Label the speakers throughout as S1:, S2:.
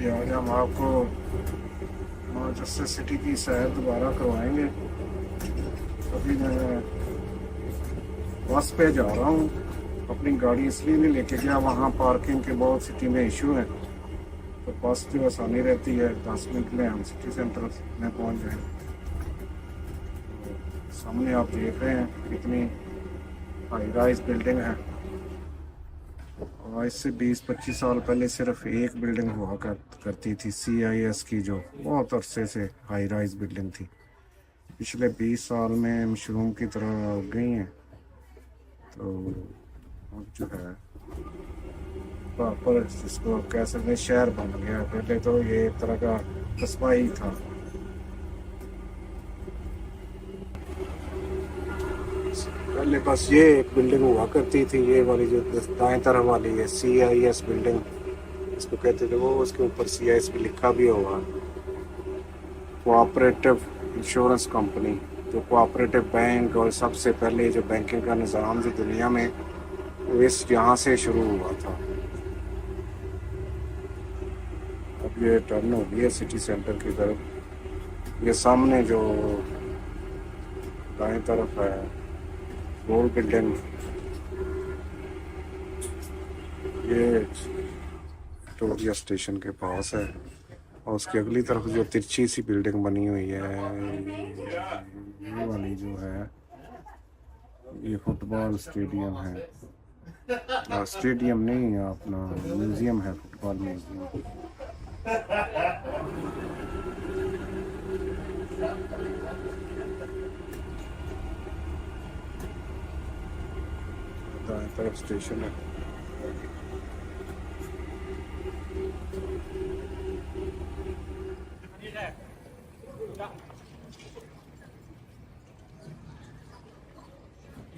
S1: जी आज हम आपको मानचेस्टर सिटी की सैर दोबारा करवाएंगे। अभी मैं बस पे जा रहा हूँ, अपनी गाड़ी इसलिए नहीं लेके गया, वहाँ पार्किंग के बहुत सिटी में इशू है, तो बस जो आसानी रहती है 10 मिनट में हम सिटी सेंटर में पहुँच जाएंगे। सामने आप देख रहे हैं कितनी हाई राइज बिल्डिंग है। आज से 20-25 साल पहले सिर्फ एक बिल्डिंग हुआ करती थी CIS की, जो बहुत अरसे से हाई राइज बिल्डिंग थी। पिछले 20 साल में मशरूम की तरह उग गई हैं। तो अब जो है प्रॉपर जिसको कह सकते हैं शहर बन गया। पहले तो ये एक तरह का कस्बा ही था। पहले बस ये एक बिल्डिंग हुआ करती थी, ये वाली जो दाएं तरफ वाली है CIS बिल्डिंग इसको कहते थे। वो उसके ऊपर CIS भी लिखा भी होगा, कोऑपरेटिव इंश्योरेंस कंपनी, जो कोऑपरेटिव बैंक। और सबसे पहले जो बैंकिंग का निज़ाम जो दुनिया में, वो इस यहाँ से शुरू हुआ था। अब ये टर्न हो गई है सिटी सेंटर की तरफ। ये सामने जो दाएं तरफ है गोल बिल्डिंग, ये विक्टोरिया स्टेशन के पास है। और उसकी अगली तरफ जो तिरछी सी बिल्डिंग बनी हुई है, ये वाली जो है, ये फुटबॉल स्टेडियम है। स्टेडियम नहीं है, अपना म्यूजियम है, फुटबॉल म्यूजियम। दाएं तरफ स्टेशन है।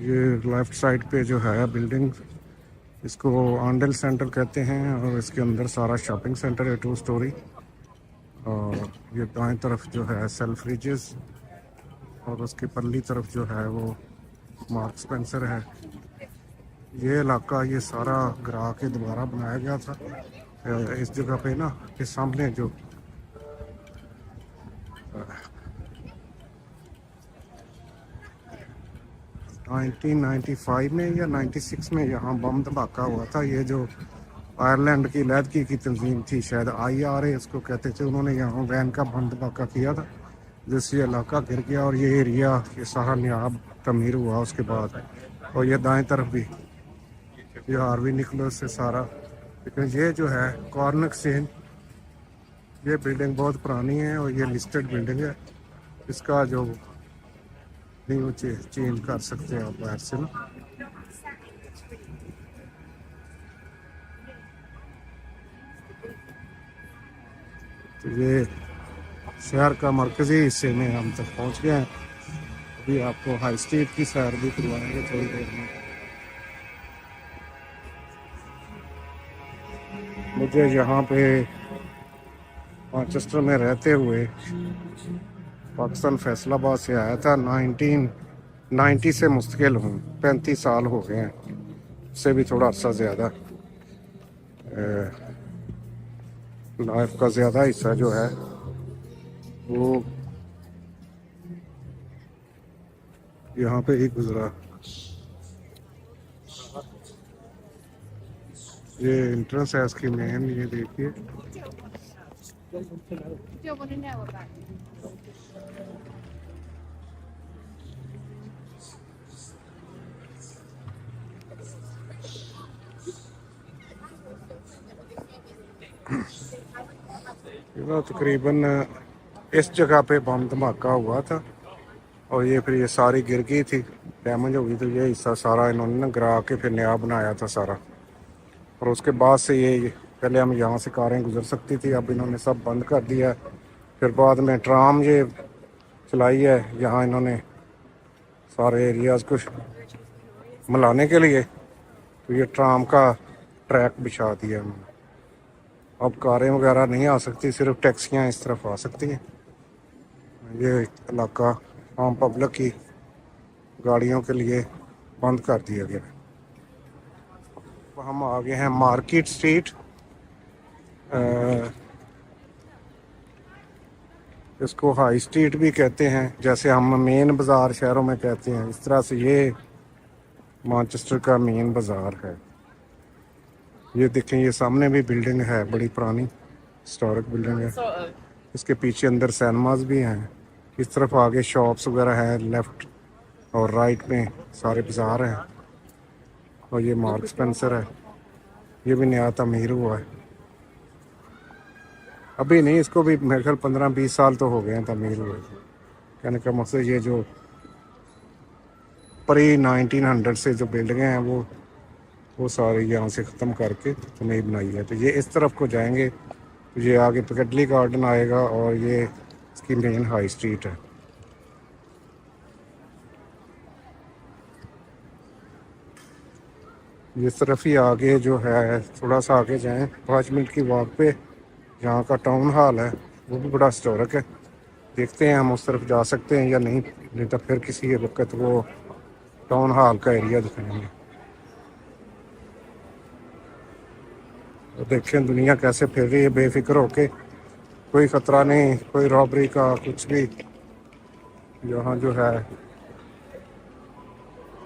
S1: ये लेफ्ट साइड पे जो है बिल्डिंग, इसको आंडल सेंटर कहते हैं, और इसके अंदर सारा शॉपिंग सेंटर है 2 स्टोरी। और ये दाएं तरफ जो है सेल्फ्रिजेस, और उसकी परली तरफ जो है वो मार्क स्पेंसर है। ये इलाका ये सारा गिरा के दोबारा बनाया गया था। इस जगह पे ना, के सामने जो 1995 में या 96 में यहाँ बम धमाका हुआ था। ये जो आयरलैंड की लैदकी की तंजीम थी, शायद IRA इसको कहते थे, उन्होंने यहाँ वैन का बम धमाका किया था, जिससे इलाका गिर गया। और ये एरिया ये सारा नियाब तमीर हुआ उसके बाद। और ये दाएं तरफ भी ये हार्वी निकोलस से सारा। लेकिन ये जो है कॉर्नर एक्सचेंज, ये बिल्डिंग बहुत पुरानी है और ये लिस्टेड बिल्डिंग है। इसका जो नहीं वो चेंज कर सकते हैं आप बाहर से ना। तो ये शहर का मरकजी हिस्से में हम तक पहुंच गए हैं। अभी आपको हाई स्ट्रीट की सैर भी करवाएंगे थोड़ी देर में। मुझे यहाँ पे मैनचेस्टर में रहते हुए पाकिस्तान फैसलाबाद से आया था 1990 से मुस्तकिल हूँ, 35 साल हो गए हैं, उससे भी थोड़ा अर्सा ज़्यादा। लाइफ का ज़्यादा हिस्सा जो है वो यहाँ पे ही गुजरा। ये एंट्रेंस है इसकी मेन, ये देखिए। ये तकरीबन इस जगह पे बम धमाका हुआ था, और ये फिर ये सारी गिर गई थी, डैमेज हो गई। तो ये हिस्सा सारा इन्होंने ना गिरा के फिर नया बनाया था सारा। और उसके बाद से ये पहले हम यहाँ से कारें गुजर सकती थी, अब इन्होंने सब बंद कर दिया है। फिर बाद में ट्राम ये चलाई है यहाँ इन्होंने सारे एरियाज़ को मिलाने के लिए। तो ये ट्राम का ट्रैक बिछा दिया है। अब कारें वगैरह नहीं आ सकती, सिर्फ टैक्सियाँ इस तरफ आ सकती हैं। ये इलाका आम पब्लिक की गाड़ियों के लिए बंद कर दिया गया। हम आ गए हैं मार्केट स्ट्रीट। इसको हाई स्ट्रीट भी कहते हैं, जैसे हम मेन बाज़ार शहरों में कहते हैं, इस तरह से ये मैनचेस्टर का मेन बाज़ार है। ये देखें, ये सामने भी बिल्डिंग है, बड़ी पुरानी हिस्टोरिक बिल्डिंग है। इसके पीछे अंदर सिनेमास भी हैं। इस तरफ आगे शॉप्स वगैरह हैं, लेफ्ट और राइट में सारे बाज़ार हैं। और ये मार्क स्पेंसर है, ये भी नया तमीर हुआ है। अभी नहीं, इसको भी मेरे ख्याल 15-20 साल तो हो गए हैं तमीर हुए। कहने का मकसद ये जो प्री 1900 से जो बिल्डिंगें हैं वो सारी यहाँ से ख़त्म करके तो नहीं बनाई है। तो ये इस तरफ को जाएंगे तो ये आगे पिकेडली गार्डन आएगा और ये इसकी मेन हाई स्ट्रीट है। इस तरफ ही आगे जो है, थोड़ा सा आगे जाएं 5 मिनट की वॉक पे, यहाँ का टाउन हॉल है, वो भी बड़ा हिस्टोरिक है। देखते हैं हम उस तरफ जा सकते हैं या नहीं तो फिर किसी वक्त वो टाउन हॉल का एरिया दिखाएंगे। तो देखें दुनिया कैसे फिर रही है बेफिक्र होके, कोई ख़तरा नहीं, कोई रॉबरी का कुछ भी। यहाँ जो है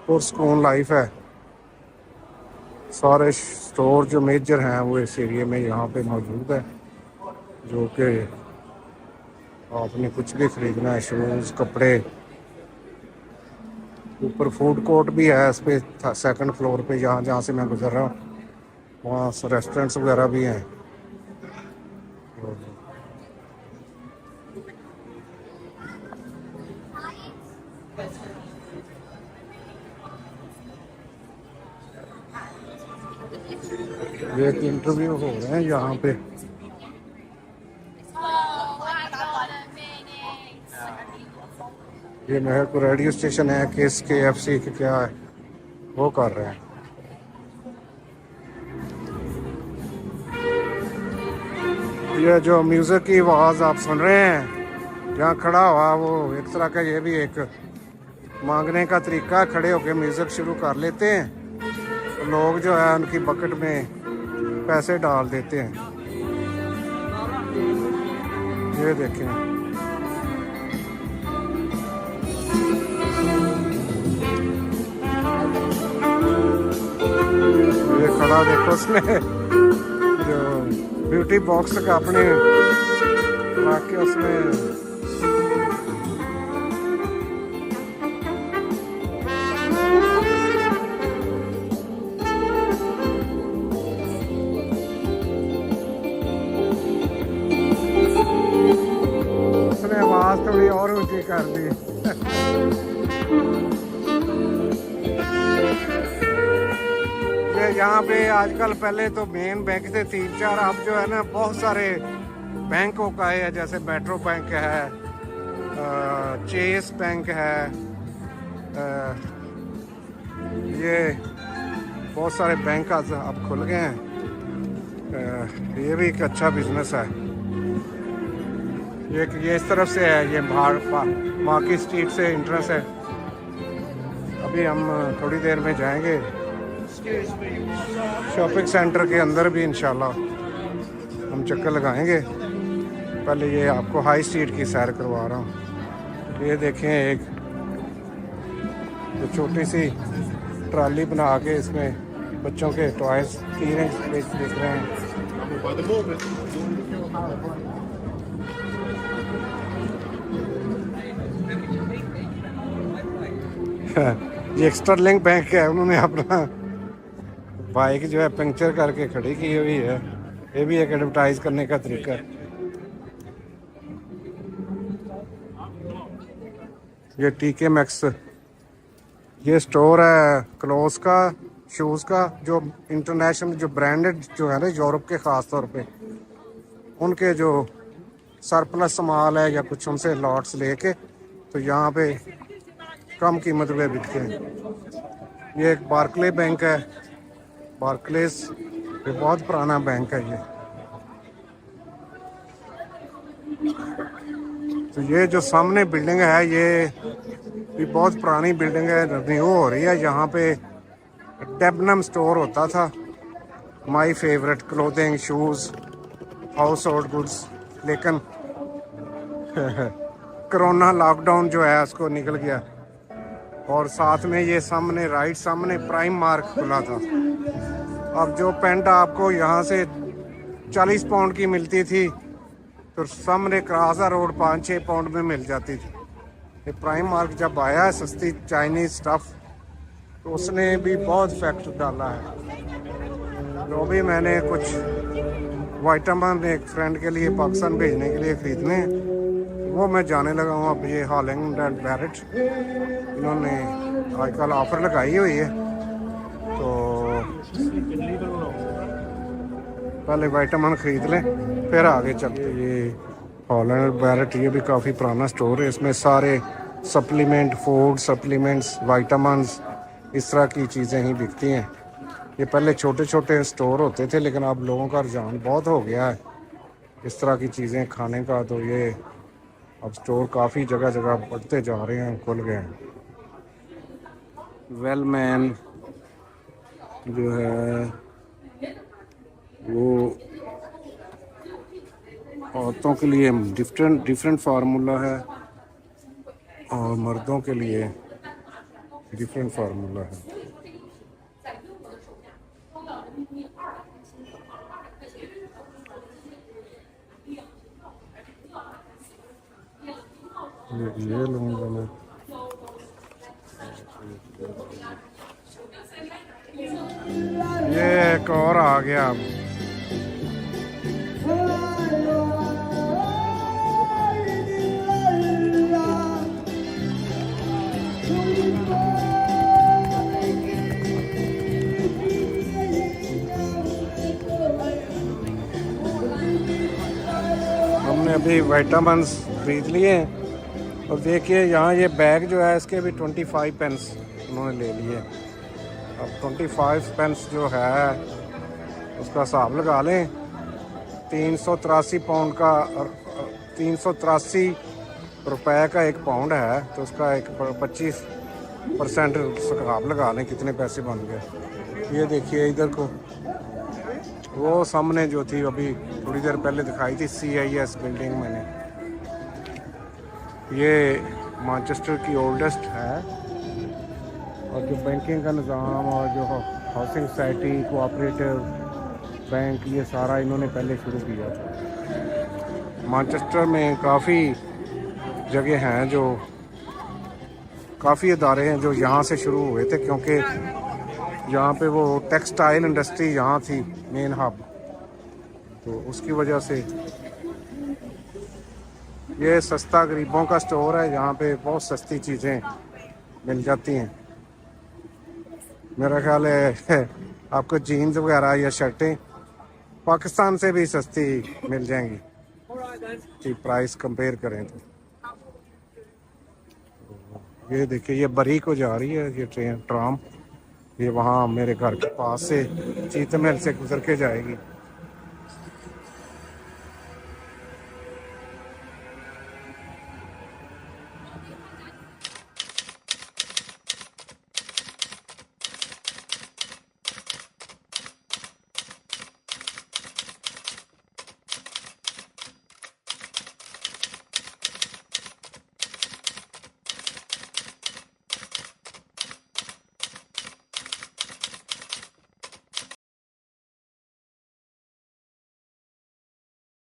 S1: पुरसकून लाइफ है। सारे स्टोर जो मेजर हैं वो इस एरिया में यहाँ पे मौजूद है, जो कि आपने कुछ भी ख़रीदना है, शूज़, कपड़े। ऊपर फूड कोर्ट भी है इस पे, सेकंड फ्लोर पे, जहाँ से मैं गुजर रहा हूँ वहाँ रेस्टोरेंट्स वगैरह भी हैं। ये एक इंटरव्यू हो रहे हैं यहाँ पे। ये मेरे को रेडियो स्टेशन है किस KFC के क्या है वो कर रहे हैं। ये जो म्यूज़िक की आवाज़ आप सुन रहे हैं, जहाँ खड़ा हुआ वो एक तरह का ये भी एक मांगने का तरीका, खड़े होकर म्यूज़िक शुरू कर लेते हैं तो लोग जो है उनकी बकेट में पैसे डाल देते हैं। ये देखें, ये खड़ा देखो, उसने जो ब्यूटी बॉक्स का अपने वाक्य उसमें आवाज थोड़ी और ऊंची कर दी। ये यहाँ पे आजकल, पहले तो मेन बैंक थे 3-4, अब जो है ना बहुत सारे बैंकों का है, जैसे मेट्रो बैंक है, चेस बैंक है, ये बहुत सारे बैंक आज अब खुल गए हैं। ये भी एक अच्छा बिजनेस है। ये इस तरफ से है, ये मार्केट स्ट्रीट से एंट्रेंस है। अभी हम थोड़ी देर में जाएंगे शॉपिंग सेंटर के अंदर भी, इंशाल्लाह हम चक्कर लगाएंगे। पहले ये आपको हाई स्ट्रीट की सैर करवा रहा हूँ। ये देखें, एक जो छोटी सी ट्रॉली बना के इसमें बच्चों के टॉयज देख रहे हैं। ये एक्स्टरलिंक बैंक है, उन्होंने अपना बाइक जो है पंक्चर करके खड़ी की हुई है। ये भी एक एडवर्टाइज करने का तरीका है। ये TK मैक्स, ये स्टोर है क्लोथ्स का, शूज़ का, जो इंटरनेशनल जो ब्रांडेड जो है ना यूरोप के ख़ास तौर पे, उनके जो सरप्लस माल है या कुछ उनसे लॉट्स लेके तो यहाँ पे कम कीमत पे बिकते हैं। ये एक बार्कले बैंक है, बार्कलेस, ये बहुत पुराना बैंक है ये। तो ये जो सामने बिल्डिंग है ये भी बहुत पुरानी बिल्डिंग है, रिन्यू हो रही है। यहाँ पे डेबनम स्टोर होता था, my favourite, clothing, shoes, house hold goods. लेकिन कोरोना लॉकडाउन जो है उसको निकल गया। और साथ में ये सामने राइट सामने प्राइम मार्क खुला था। अब जो पेंट आपको यहाँ से 40 पाउंड की मिलती थी तो सामने क्रासा रोड 5-6 पाउंड में मिल जाती थी। ये प्राइम मार्क जब आया है सस्ती चाइनीज स्टफ तो उसने भी बहुत इफेक्ट डाला है। जो भी मैंने कुछ वाइटामिन एक फ्रेंड के लिए पाकिस्तान भेजने के लिए ख़रीदने वो मैं जाने लगा हूँ। अब ये हॉलैंड एंड बैरेट इन्होंने आजकल ऑफर लगाई हुई है तो पहले वाइटामिन ख़रीद लें फिर आगे चलते। ये हॉलैंड बैरेट ये भी काफ़ी पुराना स्टोर है। इसमें सारे सप्लीमेंट फूड सप्लीमेंट्स वाइटामिन्स इस तरह की चीज़ें ही बिकती हैं। ये पहले छोटे छोटे स्टोर होते थे लेकिन अब लोगों का रुझान बहुत हो गया है इस तरह की चीज़ें खाने का। तो ये अब स्टोर काफ़ी जगह जगह बढ़ते जा रहे हैं, खुल गए हैं। वेलमैन जो है वो औरतों के लिए डिफरेंट फार्मूला है और मर्दों के लिए डिफरेंट फार्मूला है। ये लूँगा मैं। ये एक और आ गया अब। हमने अभी वाइटामिन्स खरीद लिए हैं और देखिए यहाँ ये बैग जो है इसके भी 25 पेंस उन्होंने ले लिए। अब 25 पेंस जो है उसका हिसाब लगा लें 383 पाउंड का 383 रुपए का 1 पाउंड है तो उसका एक 25% हिसाब लगा लें कितने पैसे बन गए। ये देखिए इधर को वो सामने जो थी अभी थोड़ी देर पहले दिखाई थी CIS बिल्डिंग मैंने। ये मैनचेस्टर की ओल्डेस्ट है और जो बैंकिंग का निज़ाम और जो हाउसिंग सोसाइटी कोऑपरेटिव बैंक ये सारा इन्होंने पहले शुरू किया था। मैनचेस्टर में काफ़ी जगह हैं जो काफ़ी इदारे हैं जो यहाँ से शुरू हुए थे क्योंकि यहाँ पे वो टेक्सटाइल इंडस्ट्री यहाँ थी मेन हब तो उसकी वजह से। ये सस्ता गरीबों का स्टोर है यहाँ पे बहुत सस्ती चीज़ें मिल जाती हैं। मेरा ख्याल है आपको जीन्स वगैरह या शर्टें पाकिस्तान से भी सस्ती मिल जाएंगी कि प्राइस कंपेयर करें तो। ये देखिए ये बरी को जा रही है ये ट्राम। ये वहाँ मेरे घर के पास से चीतमहल से गुजर के जाएगी।